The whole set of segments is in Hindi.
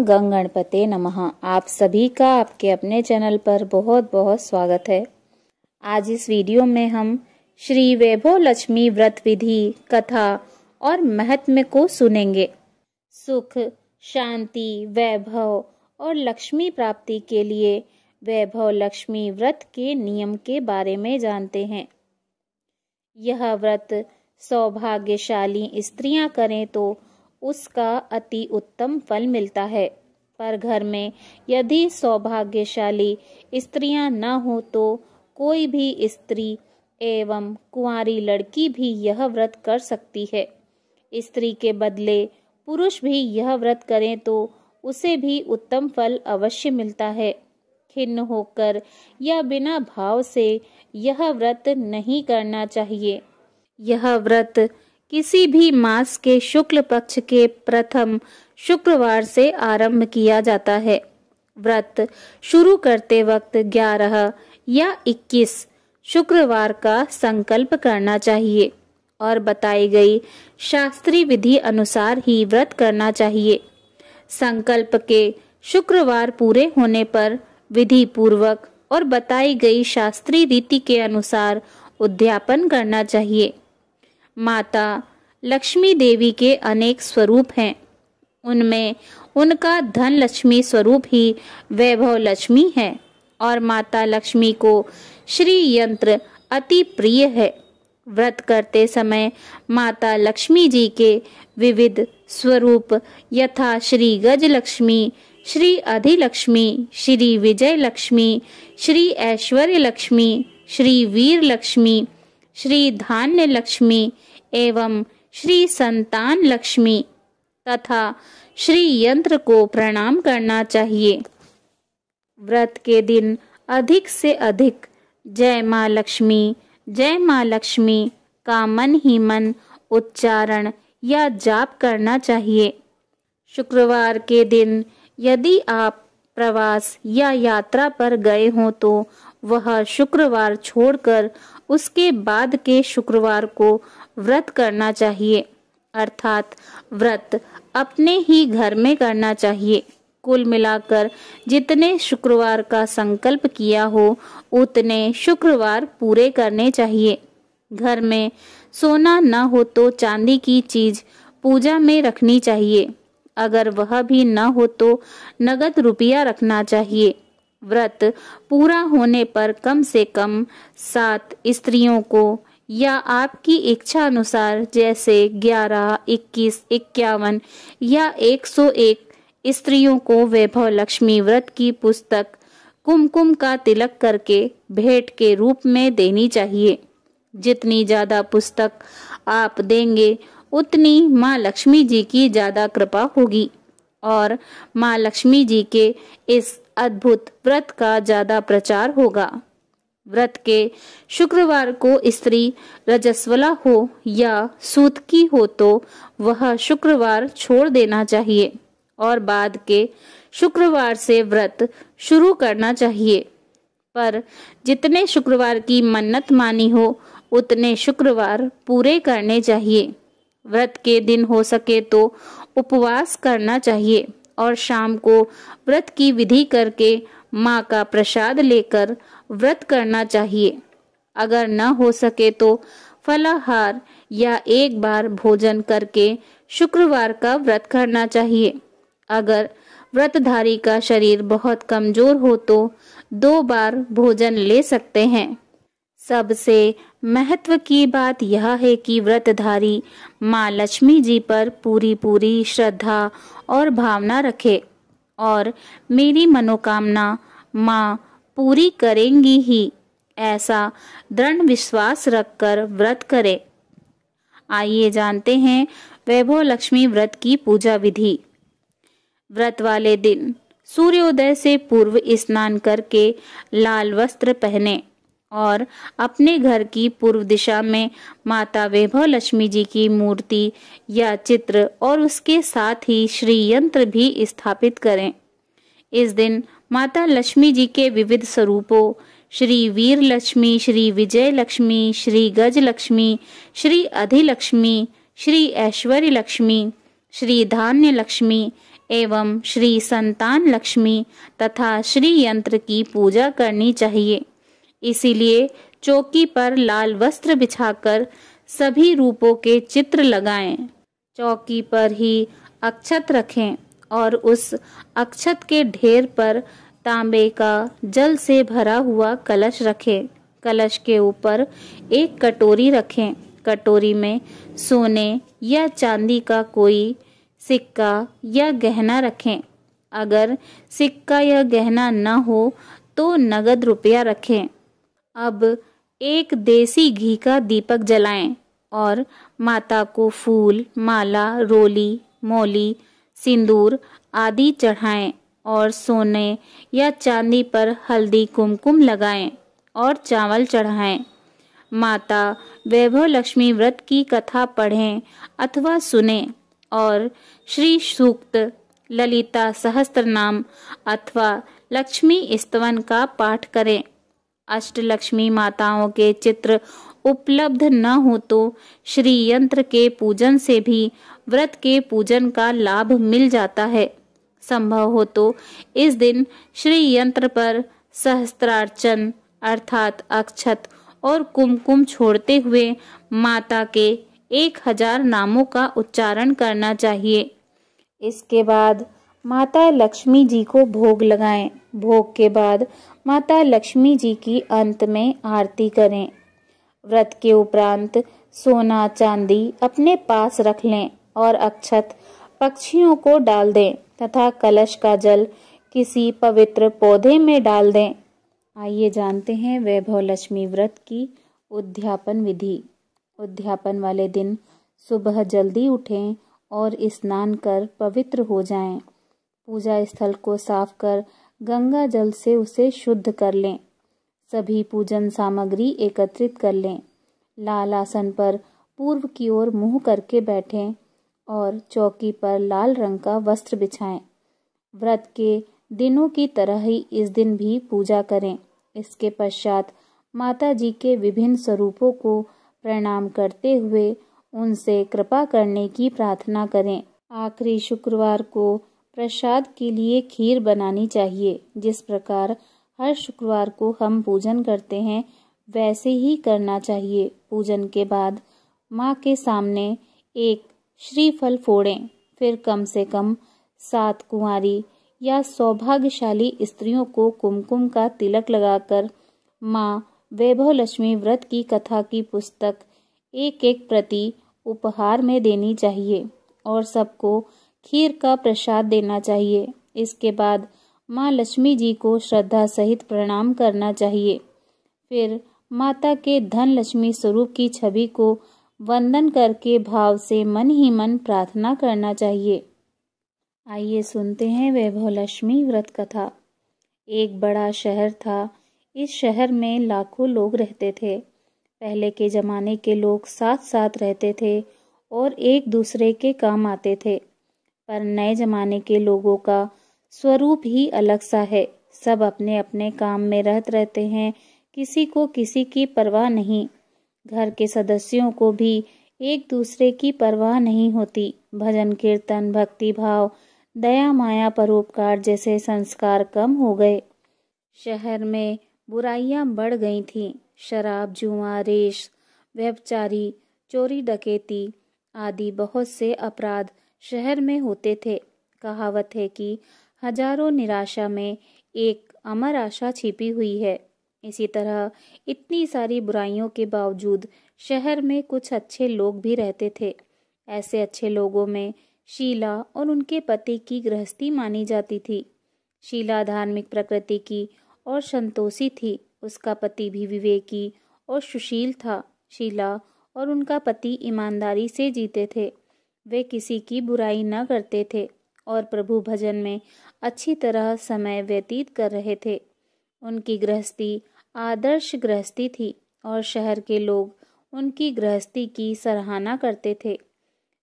ओम गंग गणपते नमः। आप सभी का आपके अपने चैनल पर बहुत बहुत स्वागत है। आज इस वीडियो में हम श्री वैभव लक्ष्मी व्रत विधि, कथा और महत्व को सुनेंगे। सुख, शांति, वैभव और लक्ष्मी प्राप्ति के लिए वैभव लक्ष्मी व्रत के नियम के बारे में जानते हैं। यह व्रत सौभाग्यशाली स्त्रियां करें तो उसका अति उत्तम फल मिलता है, पर घर में यदि सौभाग्यशाली स्त्रियां न हो तो कोई भी स्त्री एवं कुंवारी लड़की भी यह व्रत कर सकती है। स्त्री के बदले पुरुष भी यह व्रत करें तो उसे भी उत्तम फल अवश्य मिलता है। खिन्न होकर या बिना भाव से यह व्रत नहीं करना चाहिए। यह व्रत किसी भी मास के शुक्ल पक्ष के प्रथम शुक्रवार से आरंभ किया जाता है। व्रत शुरू करते वक्त 11 या 21 शुक्रवार का संकल्प करना चाहिए और बताई गई शास्त्रीय विधि अनुसार ही व्रत करना चाहिए। संकल्प के शुक्रवार पूरे होने पर विधि पूर्वक और बताई गई शास्त्रीय रीति के अनुसार उद्यापन करना चाहिए। माता लक्ष्मी देवी के अनेक स्वरूप हैं। उनमें उनका धन लक्ष्मी स्वरूप ही वैभव लक्ष्मी है और माता लक्ष्मी को श्री यंत्र अति प्रिय है। व्रत करते समय माता लक्ष्मी जी के विविध स्वरूप यथा श्री गज लक्ष्मी, श्री अधिलक्ष्मी, श्री विजय लक्ष्मी, श्री ऐश्वर्य लक्ष्मी, श्री वीर लक्ष्मी, श्री धान्य लक्ष्मी एवं श्री संतान लक्ष्मी तथा श्री यंत्र को प्रणाम करना चाहिए। व्रत के दिन अधिक से अधिक जय मां लक्ष्मी का मन ही मन उच्चारण या जाप करना चाहिए। शुक्रवार के दिन यदि आप प्रवास या यात्रा पर गए हों तो वह शुक्रवार छोड़कर उसके बाद के शुक्रवार को व्रत करना चाहिए, अर्थात व्रत अपने ही घर में करना चाहिए। कुल मिलाकर जितने शुक्रवार का संकल्प किया हो उतने शुक्रवार पूरे करने चाहिए। घर में सोना न हो तो चांदी की चीज पूजा में रखनी चाहिए। अगर वह भी न हो तो नगद रुपया रखना चाहिए। व्रत पूरा होने पर कम से कम 7 स्त्रियों को या आपकी इच्छा अनुसार जैसे 11, 21, 51 या 101 स्त्रियों को वैभव लक्ष्मी व्रत की पुस्तक कुमकुम का तिलक करके भेंट के रूप में देनी चाहिए। जितनी ज्यादा पुस्तक आप देंगे उतनी माँ लक्ष्मी जी की ज्यादा कृपा होगी और माँ लक्ष्मी जी के इस अद्भुत व्रत का ज्यादा प्रचार होगा। व्रत के शुक्रवार को स्त्री रजस्वला हो या सूतकी हो तो वह शुक्रवार छोड़ देना चाहिए और बाद के शुक्रवार से व्रत शुरू करना चाहिए। पर जितने शुक्रवार की मन्नत मानी हो उतने शुक्रवार पूरे करने चाहिए। व्रत के दिन हो सके तो उपवास करना चाहिए और शाम को व्रत की विधि करके माँ का प्रसाद लेकर व्रत करना चाहिए। अगर न हो सके तो फलाहार या एक बार भोजन करके शुक्रवार का व्रत करना चाहिए। अगर व्रतधारी का शरीर बहुत कमजोर हो तो 2 बार भोजन ले सकते हैं। सबसे महत्व की बात यह है कि व्रतधारी माँ लक्ष्मी जी पर पूरी श्रद्धा और भावना रखे और मेरी मनोकामना माँ पूरी करेंगी ही, ऐसा दृढ़ विश्वास रखकर व्रत करें। आइए जानते हैं वैभव लक्ष्मी व्रत की पूजा विधि। व्रत वाले दिन सूर्योदय से पूर्व स्नान करके लाल वस्त्र पहने और अपने घर की पूर्व दिशा में माता वैभव लक्ष्मी जी की मूर्ति या चित्र और उसके साथ ही श्री यंत्र भी स्थापित करें। इस दिन माता लक्ष्मी जी के विविध स्वरूपों श्री वीर लक्ष्मी, श्री विजय लक्ष्मी, श्री गज लक्ष्मी, श्री अधिलक्ष्मी, श्री ऐश्वर्य लक्ष्मी, श्री धान्य लक्ष्मी एवं श्री संतान लक्ष्मी तथा श्री यंत्र की पूजा करनी चाहिए। इसीलिए चौकी पर लाल वस्त्र बिछाकर सभी रूपों के चित्र लगाएं। चौकी पर ही अक्षत रखें और उस अक्षत के ढेर पर तांबे का जल से भरा हुआ कलश रखें। कलश के ऊपर एक कटोरी रखें। कटोरी में सोने या चांदी का कोई सिक्का या गहना रखें। अगर सिक्का या गहना न हो तो नगद रुपया रखें। अब एक देसी घी का दीपक जलाएं और माता को फूल, माला, रोली, मौली, सिंदूर आदि चढ़ाएं और सोने या चांदी पर हल्दी कुमकुम लगाएं और चावल चढ़ाएं। माता वैभव लक्ष्मी व्रत की कथा पढ़ें अथवा सुनें और श्री सूक्त, ललिता सहस्त्रनाम अथवा लक्ष्मी स्तवन का पाठ करें। अष्टलक्ष्मी माताओं के चित्र उपलब्ध न हो तो श्री यंत्र के पूजन से भी व्रत के पूजन का लाभ मिल जाता है। संभव हो तो इस दिन श्री यंत्र पर सहस्त्रार्चन अर्थात अक्षत और कुमकुम छोड़ते हुए माता के 1000 नामों का उच्चारण करना चाहिए। इसके बाद माता लक्ष्मी जी को भोग लगाएं। भोग के बाद माता लक्ष्मी जी की अंत में आरती करें। व्रत के उपरांत सोना चांदी अपने पास रख लें और अक्षत पक्षियों को डाल दें तथा कलश का जल किसी पवित्र पौधे में डाल दें। आइए जानते हैं वैभव लक्ष्मी व्रत की उद्यापन विधि। उद्यापन वाले दिन सुबह जल्दी उठें और स्नान कर पवित्र हो जाएं। पूजा स्थल को साफ कर गंगा जल से उसे शुद्ध कर लें। सभी पूजन सामग्री एकत्रित कर लें। लाल आसन पर पूर्व की ओर मुंह करके बैठें और चौकी पर लाल रंग का वस्त्र बिछाएं। व्रत के दिनों की तरह ही इस दिन भी पूजा करें। इसके पश्चात माता जी के विभिन्न स्वरूपों को प्रणाम करते हुए उनसे कृपा करने की प्रार्थना करें। आखिरी शुक्रवार को प्रसाद के लिए खीर बनानी चाहिए। जिस प्रकार हर शुक्रवार को हम पूजन करते हैं वैसे ही करना चाहिए। पूजन के बाद माँ के सामने एक श्रीफल फोड़ें। फिर कम से कम 7 कुंवारी या सौभाग्यशाली स्त्रियों को कुमकुम का तिलक लगाकर माँ वैभव लक्ष्मी व्रत की कथा की पुस्तक एक प्रति उपहार में देनी चाहिए और सबको खीर का प्रसाद देना चाहिए। इसके बाद माँ लक्ष्मी जी को श्रद्धा सहित प्रणाम करना चाहिए। फिर माता के धन लक्ष्मी स्वरूप की छवि को वंदन करके भाव से मन ही मन प्रार्थना करना चाहिए। आइए सुनते हैं वैभव लक्ष्मी व्रत कथा। एक बड़ा शहर था। इस शहर में लाखों लोग रहते थे। पहले के जमाने के लोग साथ साथ रहते थे और एक दूसरे के काम आते थे। पर नए जमाने के लोगों का स्वरूप ही अलग सा है। सब अपने अपने काम में रहते हैं। किसी को किसी की परवाह नहीं। घर के सदस्यों को भी एक दूसरे की परवाह नहीं होती। भजन कीर्तन, भक्ति भाव, दया माया, परोपकार जैसे संस्कार कम हो गए। शहर में बुराइयां बढ़ गई थीं। शराब, जुआ, रेश, व्यभिचारी, चोरी डकैती आदि बहुत से अपराध शहर में होते थे। कहावत है कि हजारों निराशा में एक अमर आशा छिपी हुई है। इसी तरह इतनी सारी बुराइयों के बावजूद शहर में कुछ अच्छे लोग भी रहते थे। ऐसे अच्छे लोगों में शीला और उनके पति की गृहस्थी मानी जाती थी। शीला धार्मिक प्रकृति की और संतोषी थी। उसका पति भी विवेकी और सुशील था। शीला और उनका पति ईमानदारी से जीते थे। वे किसी की बुराई न करते थे और प्रभु भजन में अच्छी तरह समय व्यतीत कर रहे थे। उनकी गृहस्थी आदर्श गृहस्थी थी और शहर के लोग उनकी गृहस्थी की सराहना करते थे।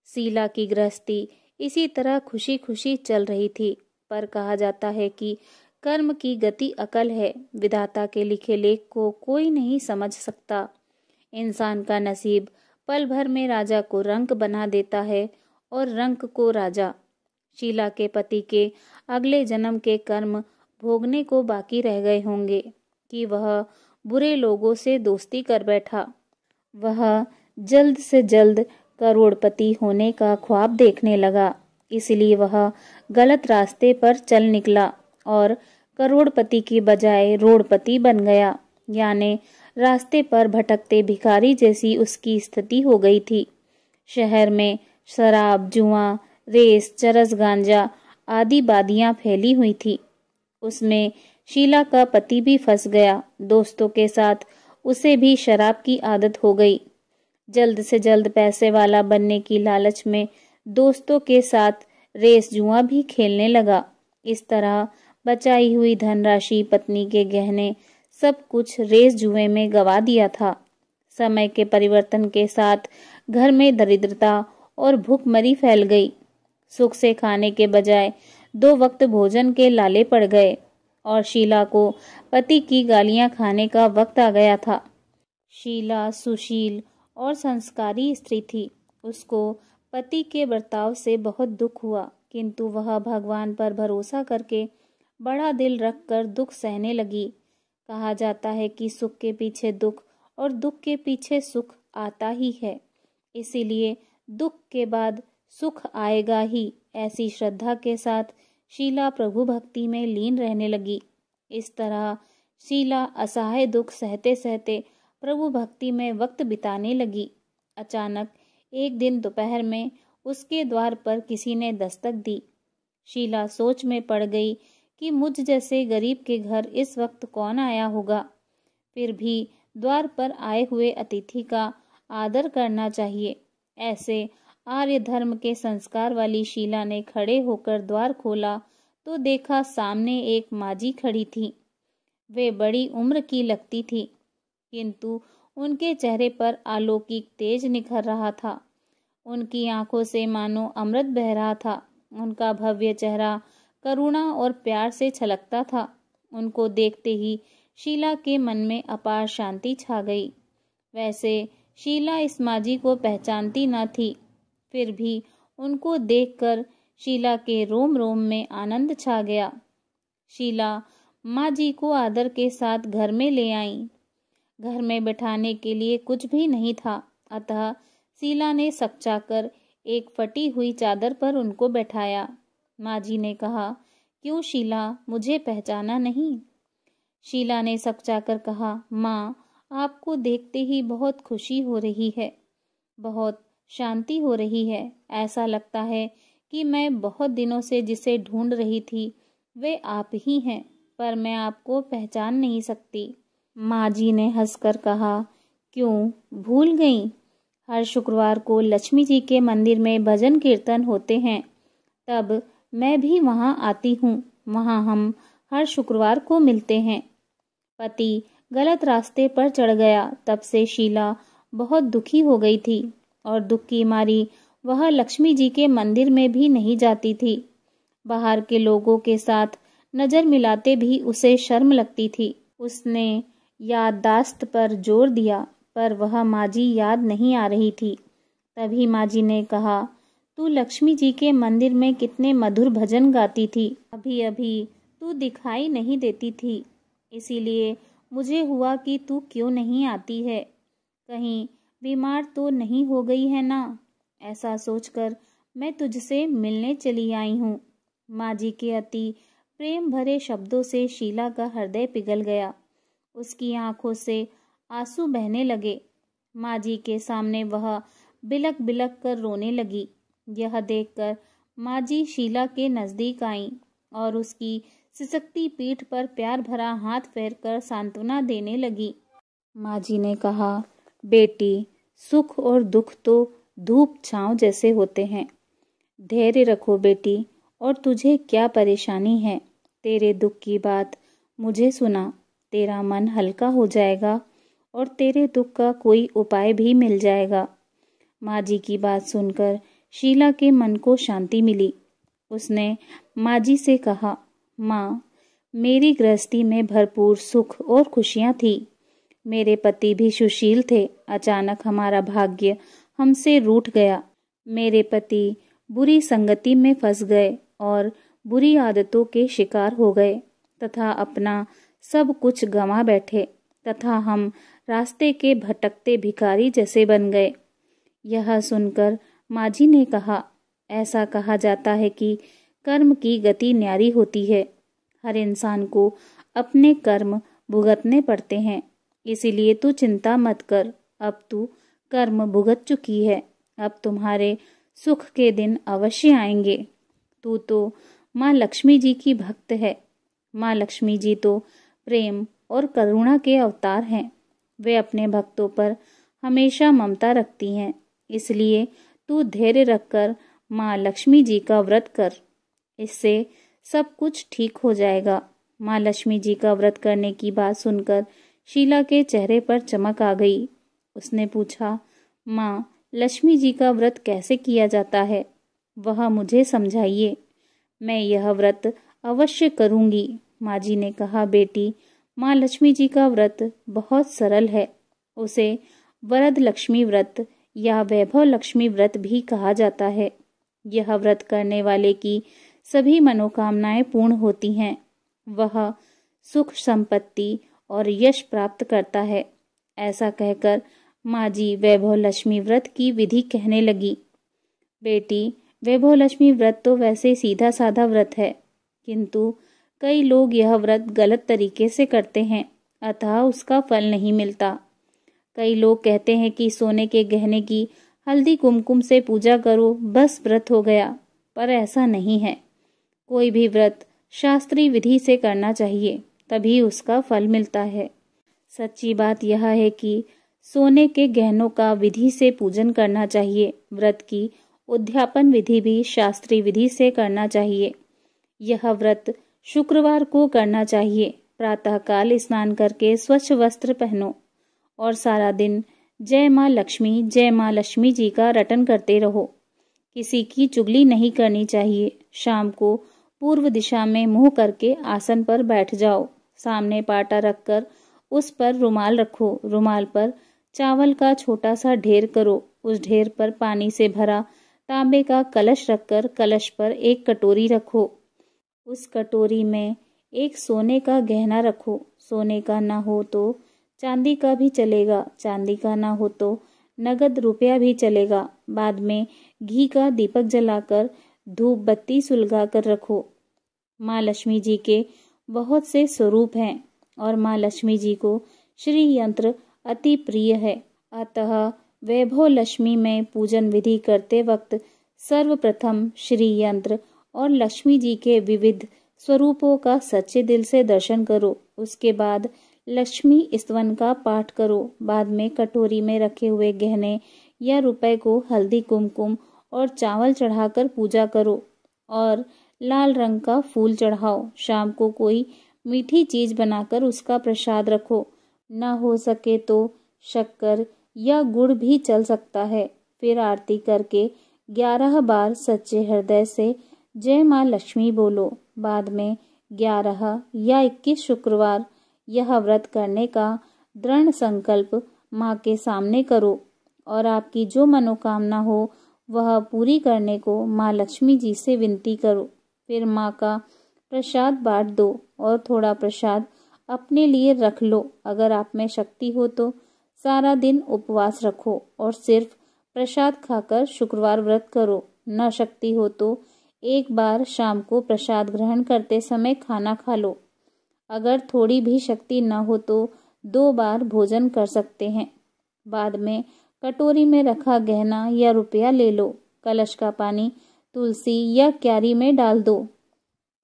शीला की गृहस्थी इसी तरह खुशी खुशी चल रही थी। पर कहा जाता है कि कर्म की गति अकल है। विधाता के लिखे लेख को कोई नहीं समझ सकता। इंसान का नसीब पल भर में राजा को रंक बना देता है और रंक को राजा। शीला के पति के अगले जन्म के कर्म भोगने को बाकी रह गए होंगे कि वह बुरे लोगों से दोस्ती कर बैठा। वह जल्द से जल्द करोड़पति होने का ख्वाब देखने लगा, इसलिए वह गलत रास्ते पर चल निकला और करोड़पति की बजाय रोड़पति बन गया, यानी रास्ते पर भटकते भिखारी जैसी उसकी स्थिति हो गई थी। शहर में शराब, जुआ, रेस, चरस, गांजा आदि बादियां फैली हुई थी। उसमें शीला का पति भी फंस गया। दोस्तों के साथ उसे भी शराब की आदत हो गई। जल्द से जल्द पैसे वाला बनने की लालच में दोस्तों के साथ रेस, जुआ भी खेलने लगा। इस तरह बचाई हुई धनराशि, पत्नी के गहने, सब कुछ रेस जुए में गवा दिया था। समय के परिवर्तन के साथ घर में दरिद्रता और भूखमरी फैल गई। सुख से खाने के बजाय 2 वक्त भोजन के लाले पड़ गए और शीला को पति की गालियां खाने का वक्त आ गया था। शीला सुशील और संस्कारी स्त्री थी। उसको पति के बर्ताव से बहुत दुख हुआ, किंतु वह भगवान पर भरोसा करके बड़ा दिल रखकर दुख सहने लगी। कहा जाता है कि सुख के पीछे दुख और दुख के पीछे सुख आता ही है, इसीलिए दुख के बाद सुख आएगा ही। ऐसी श्रद्धा के साथ शीला प्रभु भक्ति में लीन रहने लगी। इस तरह शीला असहाय दुख सहते सहते प्रभु भक्ति में वक्त बिताने लगी। अचानक एक दिन दोपहर में उसके द्वार पर किसी ने दस्तक दी। शीला सोच में पड़ गई कि मुझ जैसे गरीब के घर इस वक्त कौन आया होगा। फिर भी द्वार पर आए हुए अतिथि का आदर करना चाहिए। ऐसे आर्य धर्म के संस्कार वाली शीला ने खड़े होकर द्वार खोला तो देखा सामने एक माजी खड़ी थी। वे बड़ी उम्र की लगती थी, किंतु उनके चेहरे पर अलौकिक तेज निखर रहा था। उनकी आंखों से मानो अमृत बह रहा था। उनका भव्य चेहरा करुणा और प्यार से छलकता था। उनको देखते ही शीला के मन में अपार शांति छा गई। वैसे शीला इस माजी को पहचानती न थी, फिर भी उनको देखकर शीला के रोम रोम में आनंद छा गया। शीला माजी को आदर के साथ घर में ले आई। घर में बैठाने के लिए कुछ भी नहीं था, अतः शीला ने सकचाकर एक फटी हुई चादर पर उनको बैठाया। माजी ने कहा, क्यों शीला, मुझे पहचाना नहीं? शीला ने सकचाकर कहा, माँ, आपको देखते ही बहुत खुशी हो रही है, बहुत शांति हो रही है। ऐसा लगता है कि मैं बहुत दिनों से जिसे ढूंढ रही थी वे आप ही हैं, पर मैं आपको पहचान नहीं सकती। माँ जी ने हंसकर कहा, क्यों भूल गई? हर शुक्रवार को लक्ष्मी जी के मंदिर में भजन कीर्तन होते हैं, तब मैं भी वहाँ आती हूँ। वहाँ हम हर शुक्रवार को मिलते हैं। पति गलत रास्ते पर चढ़ गया। तब से शीला बहुत दुखी हो गई थी और दुख की मारी वह लक्ष्मी जी के मंदिर में भी नहीं जाती थी। बाहर के लोगों के साथ नजर मिलाते भी उसे शर्म लगती थी। उसने याददाश्त पर जोर दिया, पर वह माजी याद नहीं आ रही थी। तभी माजी ने कहा, तू लक्ष्मी जी के मंदिर में कितने मधुर भजन गाती थी, अभी अभी तू दिखाई नहीं देती थी, इसीलिए मुझे हुआ कि तू क्यों नहीं आती है, कहीं बीमार तो नहीं हो गई है ना? ऐसा सोचकर मैं तुझसे मिलने चली आई हूँ। माजी के अति प्रेम भरे शब्दों से शीला का हृदय पिघल गया। उसकी आंखों से आंसू बहने लगे। माजी के सामने वह बिलक बिलक कर रोने लगी। यह देखकर माजी शीला के नजदीक आई और उसकी सिसकती पीठ पर प्यार भरा हाथ फेरकर सांत्वना देने लगी। माजी ने कहा, बेटी, सुख और दुख तो धूप छांव जैसे होते हैं। धैर्य रखो बेटी, और तुझे क्या परेशानी है? तेरे दुख की बात मुझे सुना, तेरा मन हल्का हो जाएगा और तेरे दुख का कोई उपाय भी मिल जाएगा। माजी की बात सुनकर शीला के मन को शांति मिली। उसने माजी से कहा, माँ, मेरी गृहस्थी में भरपूर सुख और खुशियाँ थी। मेरे पति भी सुशील थे। अचानक हमारा भाग्य हमसे रूठ गया। मेरे पति बुरी संगति में फंस गए और बुरी आदतों के शिकार हो गए तथा अपना सब कुछ गंवा बैठे तथा हम रास्ते के भटकते भिखारी जैसे बन गए। यह सुनकर माझी ने कहा, ऐसा कहा जाता है कि कर्म की गति न्यारी होती है। हर इंसान को अपने कर्म भुगतने पड़ते हैं, इसीलिए तू चिंता मत कर। अब तू कर्म भुगत चुकी है, अब तुम्हारे सुख के दिन अवश्य आएंगे। तू तो माँ लक्ष्मी जी की भक्त है। माँ लक्ष्मी जी तो प्रेम और करुणा के अवतार हैं। वे अपने भक्तों पर हमेशा ममता रखती हैं। इसलिए तू धैर्य रखकर माँ लक्ष्मी जी का व्रत कर, इससे सब कुछ ठीक हो जाएगा। माँ लक्ष्मी जी का व्रत करने की बात सुनकर शीला के चेहरे पर चमक आ गई। उसने पूछा, माँ लक्ष्मी जी का व्रत कैसे किया जाता है, वह मुझे समझाइए। मैं यह व्रत अवश्य करूंगी। माँ जी ने कहा, बेटी, माँ लक्ष्मी जी का व्रत बहुत सरल है। उसे वरद लक्ष्मी व्रत या वैभव लक्ष्मी व्रत भी कहा जाता है। यह व्रत करने वाले की सभी मनोकामनाएं पूर्ण होती हैं। वह सुख संपत्ति और यश प्राप्त करता है। ऐसा कहकर माँ जी वैभव लक्ष्मी व्रत की विधि कहने लगी। बेटी, वैभव लक्ष्मी व्रत तो वैसे सीधा साधा व्रत है, किंतु कई लोग यह व्रत गलत तरीके से करते हैं, अतः उसका फल नहीं मिलता। कई लोग कहते हैं कि सोने के गहने की हल्दी कुमकुम से पूजा करो, बस व्रत हो गया, पर ऐसा नहीं है। कोई भी व्रत शास्त्रीय विधि से करना चाहिए, तभी उसका फल मिलता है। सच्ची बात यह है कि सोने के गहनों का विधि से पूजन करना चाहिए। व्रत की उद्यापन विधि भी शास्त्रीय विधि से करना चाहिए। यह व्रत शुक्रवार को करना चाहिए। प्रातःकाल स्नान करके स्वच्छ वस्त्र पहनो और सारा दिन जय माँ लक्ष्मी जी का रटन करते रहो। किसी की चुगली नहीं करनी चाहिए। शाम को पूर्व दिशा में मुंह करके आसन पर बैठ जाओ। सामने पाटा रखकर उस पर रुमाल रखो। रुमाल पर चावल का छोटा सा ढेर करो। उस ढेर पर पानी से भरा तांबे का कलश रखकर कलश पर एक कटोरी रखो। उस कटोरी में एक सोने का गहना रखो। सोने का ना हो तो चांदी का भी चलेगा, चांदी का ना हो तो नगद रुपया भी चलेगा। बाद में घी का दीपक जलाकर धूप बत्ती सुलगा कर रखो। माँ लक्ष्मी जी के बहुत से स्वरूप हैं और माँ लक्ष्मी जी को श्री यंत्र अति प्रिय है। अतः वैभव लक्ष्मी में पूजन विधि करते वक्त सर्वप्रथम श्री यंत्र और लक्ष्मी जी के विविध स्वरूपों का सच्चे दिल से दर्शन करो। उसके बाद लक्ष्मी स्तवन का पाठ करो। बाद में कटोरी में रखे हुए गहने या रुपए को हल्दी कुमकुम और चावल चढ़ाकर पूजा करो और लाल रंग का फूल चढ़ाओ। शाम को कोई मीठी चीज बनाकर उसका प्रसाद रखो। न हो सके तो शक्कर या गुड़ भी चल सकता है। फिर आरती करके 11 बार सच्चे हृदय से जय माँ लक्ष्मी बोलो। बाद में 11 या 21 शुक्रवार यह व्रत करने का दृढ़ संकल्प माँ के सामने करो और आपकी जो मनोकामना हो वह पूरी करने को माँ लक्ष्मी जी से विनती करो। फिर माँ का प्रसाद बांट दो और थोड़ा प्रसाद अपने लिए रख लो। अगर आप में शक्ति हो तो सारा दिन उपवास रखो और सिर्फ प्रसाद खाकर शुक्रवार व्रत करो। न शक्ति हो तो एक बार शाम को प्रसाद ग्रहण करते समय खाना खा लो। अगर थोड़ी भी शक्ति न हो तो 2 बार भोजन कर सकते हैं। बाद में कटोरी में रखा गहना या रुपया ले लो। कलश का पानी तुलसी या क्यारी में डाल दो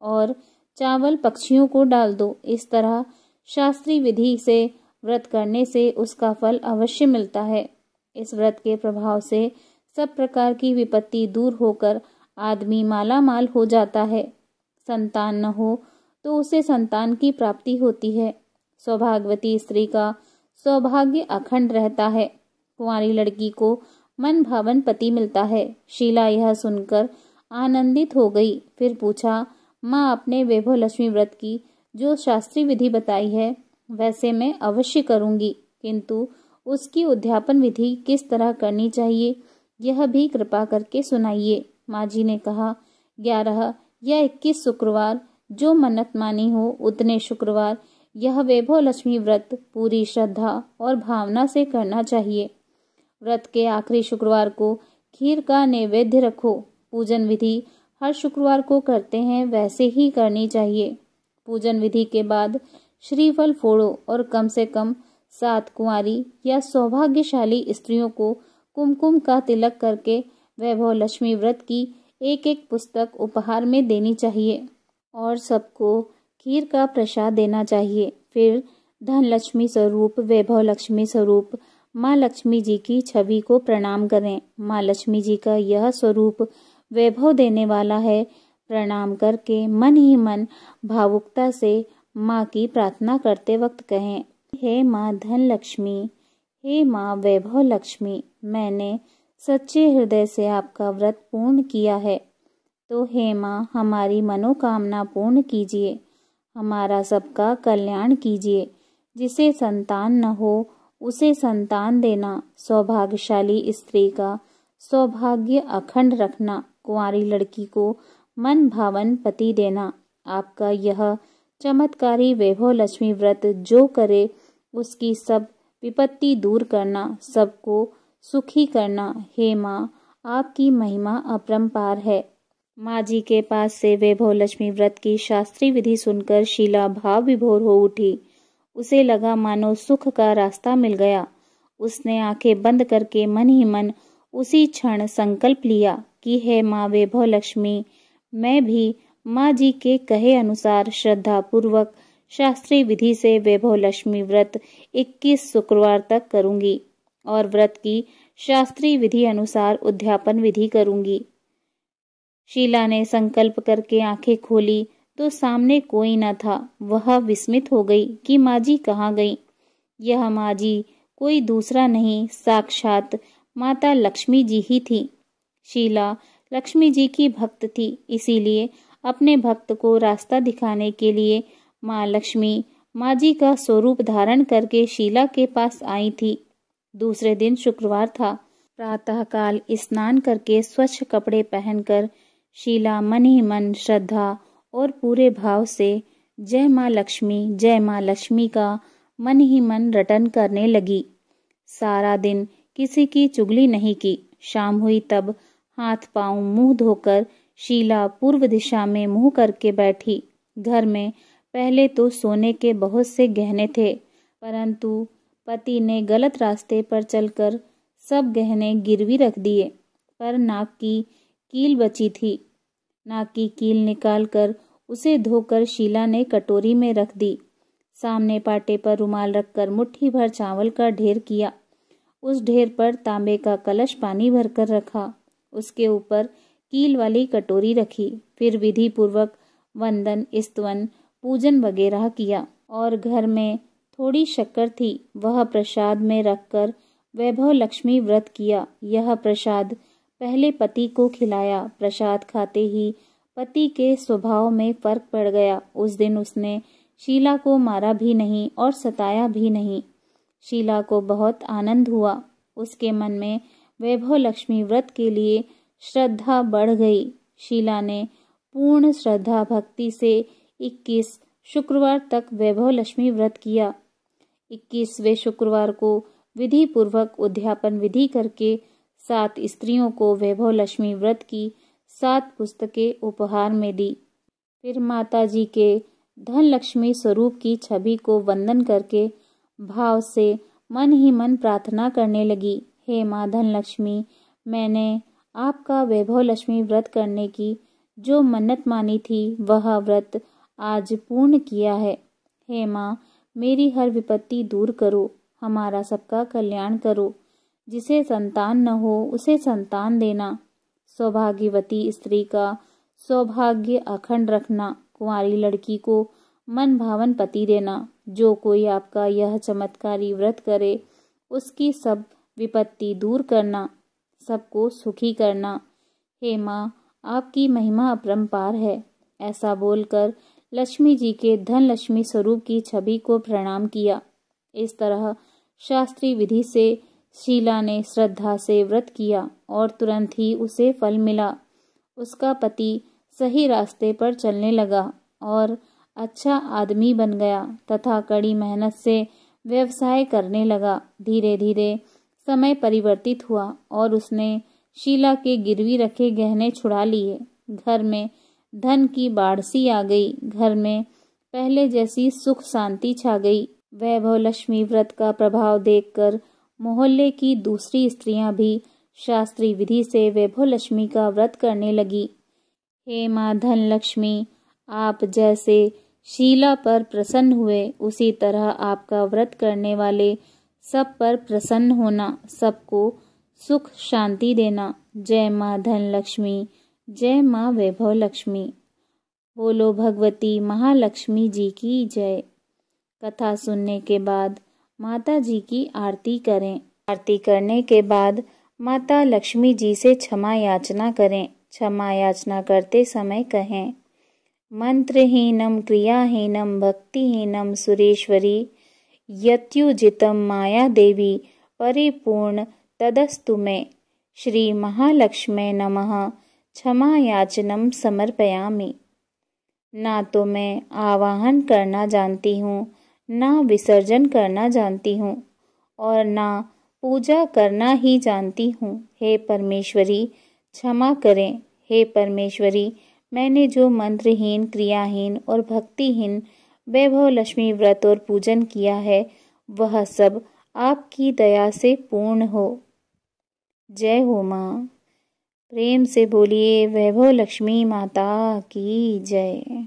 और चावल पक्षियों को डाल दो। इस तरह शास्त्रीय विधि से व्रत करने से उसका फल अवश्य मिलता है। इस व्रत के प्रभाव से सब प्रकार की विपत्ति दूर होकर आदमी माला माल हो जाता है। संतान न हो तो उसे संतान की प्राप्ति होती है। सौभाग्यवती स्त्री का सौभाग्य अखंड रहता है। कुंवारी लड़की को मन भावन पति मिलता है। शीला यह सुनकर आनंदित हो गई। फिर पूछा, माँ आपने वैभव लक्ष्मी व्रत की जो शास्त्रीय विधि बताई है वैसे मैं अवश्य करूंगी, किंतु उसकी उद्यापन विधि किस तरह करनी चाहिए यह भी कृपा करके सुनाइए। माँ जी ने कहा, 11 या 21 शुक्रवार जो मन्नत मानी हो उतने शुक्रवार यह वैभव लक्ष्मी व्रत पूरी श्रद्धा और भावना से करना चाहिए। व्रत के आखिरी शुक्रवार को खीर का नैवेद्य रखो। पूजन विधि हर शुक्रवार को करते हैं वैसे ही करनी चाहिए। पूजन विधि के बाद श्रीफल फोड़ो और कम से कम 7 कुंवारी या सौभाग्यशाली स्त्रियों को कुमकुम का तिलक करके वैभव लक्ष्मी व्रत की एक पुस्तक उपहार में देनी चाहिए और सबको खीर का प्रसाद देना चाहिए। फिर धन लक्ष्मी स्वरूप वैभव लक्ष्मी स्वरूप माँ लक्ष्मी जी की छवि को प्रणाम करें। माँ लक्ष्मी जी का यह स्वरूप वैभव देने वाला है। प्रणाम करके मन ही मन भावुकता से माँ की प्रार्थना करते वक्त कहें, हे माँ धन लक्ष्मी, हे माँ वैभव लक्ष्मी, मैंने सच्चे हृदय से आपका व्रत पूर्ण किया है, तो हे माँ हमारी मनोकामना पूर्ण कीजिए, हमारा सबका कल्याण कीजिए। जिसे संतान न हो उसे संतान देना, सौभाग्यशाली स्त्री का सौभाग्य अखंड रखना, कुंवारी लड़की को मन भावन पति देना। आपका यह चमत्कारी वैभव लक्ष्मी व्रत जो करे उसकी सब विपत्ति दूर करना, सबको सुखी करना। हे माँ आपकी महिमा अपरंपार है। माँ जी के पास से वैभव लक्ष्मी व्रत की शास्त्रीय विधि सुनकर शीला भाव विभोर हो उठी। उसे लगा मानो सुख का रास्ता मिल गया। उसने आंखें बंद करके मन ही मन उसी क्षण संकल्प लिया कि हे माँ वैभव लक्ष्मी, मैं भी माँ जी के कहे अनुसार श्रद्धा पूर्वक शास्त्रीय विधि से वैभव लक्ष्मी व्रत 21 शुक्रवार तक करूंगी और व्रत की शास्त्रीय विधि अनुसार उद्यापन विधि करूंगी। शीला ने संकल्प करके आंखें खोली तो सामने कोई न था। वह विस्मित हो गई कि माँ जी कहाँ गई। यह माँ जी कोई दूसरा नहीं, साक्षात माता लक्ष्मी जी ही थी। शीला लक्ष्मी जी की भक्त थी, इसीलिए अपने भक्त को रास्ता दिखाने के लिए माँ लक्ष्मी माँ जी का स्वरूप धारण करके शीला के पास आई थी। दूसरे दिन शुक्रवार था। प्रातःकाल स्नान करके स्वच्छ कपड़े पहनकर शीला मन ही मन श्रद्धा और पूरे भाव से जय माँ लक्ष्मी का मन ही मन रटन करने लगी। सारा दिन किसी की चुगली नहीं की। शाम हुई तब हाथ पांव मुंह धोकर शीला पूर्व दिशा में मुंह करके बैठी। घर में पहले तो सोने के बहुत से गहने थे, परंतु पति ने गलत रास्ते पर चलकर सब गहने गिरवी रख दिए। पर नाक की कील बची थी। नाक की कील निकालकर उसे धोकर शीला ने कटोरी में रख दी। सामने पाटे पर रुमाल रखकर मुट्ठी भर चावल का ढेर किया। उस ढेर पर तांबे का कलश पानी भरकर रखा। उसके ऊपर कील वाली कटोरी रखी। फिर विधि पूर्वक वंदन, स्तवन, पूजन वगैरह किया और घर में थोड़ी शक्कर थी, वह प्रसाद में रखकर वैभव लक्ष्मी व्रत किया। यह प्रसाद पहले पति को खिलाया। प्रसाद खाते ही पति के स्वभाव में फर्क पड़ गया। उस दिन उसने शीला को मारा भी नहीं और सताया भी नहीं। शीला को बहुत आनंद हुआ। उसके मन में वैभव लक्ष्मी व्रत के लिए श्रद्धा बढ़ गई। शीला ने पूर्ण श्रद्धा भक्ति से 21 शुक्रवार तक वैभव लक्ष्मी व्रत किया। 21वें शुक्रवार को विधि पूर्वक उद्यापन विधि करके 7 स्त्रियों को वैभव लक्ष्मी व्रत की 7 पुस्तकें उपहार में दी। फिर माता जी के धन लक्ष्मी स्वरूप की छवि को वंदन करके भाव से मन ही मन प्रार्थना करने लगी, हे माँ धन लक्ष्मी, मैंने आपका वैभव लक्ष्मी व्रत करने की जो मन्नत मानी थी वह व्रत आज पूर्ण किया है। हे माँ मेरी हर विपत्ति दूर करो, हमारा सबका कल्याण करो। जिसे संतान न हो उसे संतान देना, सौभाग्यवती स्त्री का सौभाग्य अखंड रखना, कुंवारी लड़की को मन भावन पति देना। जो कोई आपका यह चमत्कारी व्रत करे उसकी सब विपत्ति दूर करना, सबको सुखी करना। हे माँ आपकी महिमा अपरंपार है। ऐसा बोलकर लक्ष्मी जी के धन लक्ष्मी स्वरूप की छवि को प्रणाम किया। इस तरह शास्त्रीय विधि से शीला ने श्रद्धा से व्रत किया और तुरंत ही उसे फल मिला। उसका पति सही रास्ते पर चलने लगा और अच्छा आदमी बन गया तथा कड़ी मेहनत से व्यवसाय करने लगा। धीरे धीरे समय परिवर्तित हुआ और उसने शीला के गिरवी रखे गहने छुड़ा लिए। घर में धन की बाढ़ सी आ गई। घर में पहले जैसी सुख शांति छा गई। वैभव लक्ष्मी व्रत का प्रभाव देखकर मोहल्ले की दूसरी स्त्रियां भी शास्त्रीय विधि से वैभव लक्ष्मी का व्रत करने लगी। हे माँ धन लक्ष्मी, आप जैसे शीला पर प्रसन्न हुए उसी तरह आपका व्रत करने वाले सब पर प्रसन्न होना, सबको सुख शांति देना। जय माँ धन लक्ष्मी, जय माँ वैभव लक्ष्मी। बोलो भगवती महालक्ष्मी जी की जय। कथा सुनने के बाद माता जी की आरती करें। आरती करने के बाद माता लक्ष्मी जी से क्षमा याचना करें। क्षमा याचना करते समय कहें, मंत्रहीनम क्रियाहीनम भक्तिहीनम सुरेश्वरी यत्युजितम माया देवी परिपूर्ण तदस्तु मे। श्री महालक्ष्मी नमः। क्षमा याचनम समर्पयामि। ना तो मैं आवाहन करना जानती हूँ, ना विसर्जन करना जानती हूँ और ना पूजा करना ही जानती हूँ। हे परमेश्वरी क्षमा करें। हे परमेश्वरी, मैंने जो मंत्रहीन, क्रियाहीन और भक्तिहीन वैभव लक्ष्मी व्रत और पूजन किया है वह सब आपकी दया से पूर्ण हो। जय हो माँ। प्रेम से बोलिए वैभव लक्ष्मी माता की जय।